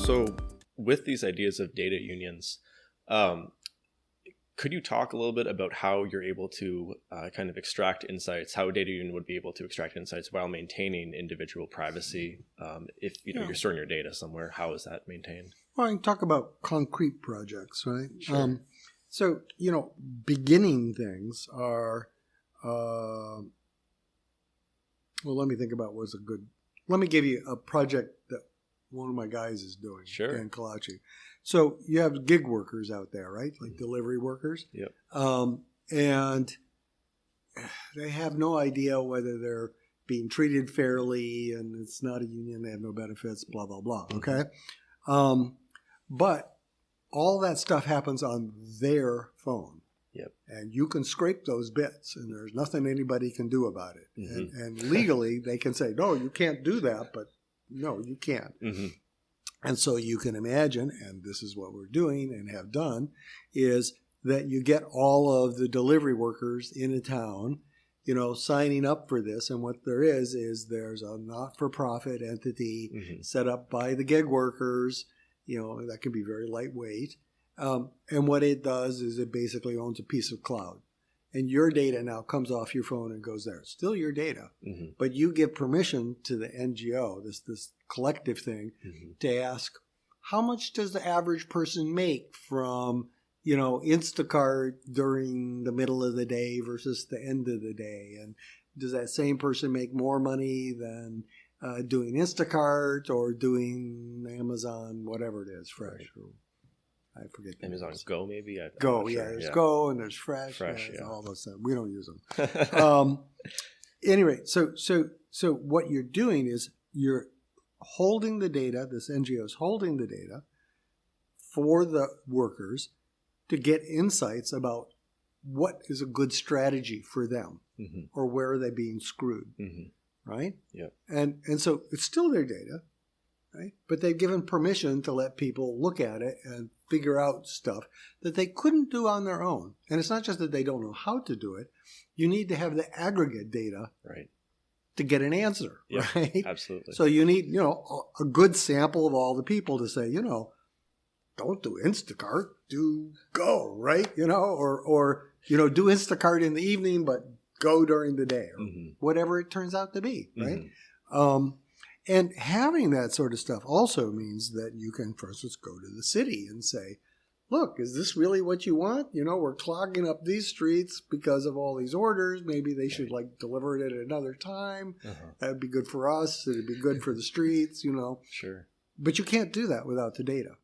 So with these ideas of data unions, could you talk a little bit about how you're able to kind of extract insights, how a data union would be able to extract insights while maintaining individual privacy? If you're storing your data somewhere, how is that maintained? Well, I can talk about concrete projects, right? Sure. So, beginning things are, well, let me think about let me give you a project that one of my guys is doing in Kalachi. So you have gig workers out there, right? Like delivery workers. Yep. And they have no idea whether they're being treated fairly, and it's not a union, they have no benefits, blah, blah, blah. Okay. But all that stuff happens on their phone. Yep. And you can scrape those bits, and there's nothing anybody can do about it. Mm-hmm. And legally, they can say, no, you can't do that, but no, you can't. Mm-hmm. And so you can imagine, and this is what we're doing and have done, is that you get all of the delivery workers in a town, signing up for this. And what there is there's a not-for-profit entity set up by the gig workers, that can be very lightweight. And what it does is it basically owns a piece of cloud. And your data now comes off your phone and goes there. It's still your data. Mm-hmm. But you give permission to the NGO, this collective thing, to ask, how much does the average person make from, Instacart during the middle of the day versus the end of the day? And does that same person make more money than doing Instacart or doing Amazon, whatever it is, Fresh? Right. I forget. Amazon Go, maybe? Go, yeah. There's Go and there's Fresh. All those things. We don't use them. Anyway, so what you're doing is you're holding the data, this NGO is holding the data for the workers to get insights about what is a good strategy for them or where are they being screwed, right? Yep. And so it's still their data, right? But they've given permission to let people look at it and figure out stuff that they couldn't do on their own. And it's not just that they don't know how to do it. You need to have the aggregate data to get an answer, right? Absolutely. So you need, a good sample of all the people to say, don't do Instacart, do Go, right? Or do Instacart in the evening, but Go during the day, or whatever it turns out to be, right? And having that sort of stuff also means that you can, for instance, go to the city and say, look, is this really what you want? We're clogging up these streets because of all these orders. Maybe they should deliver it at another time. That would be good for us. It'd be good for the streets, Sure. But you can't do that without the data.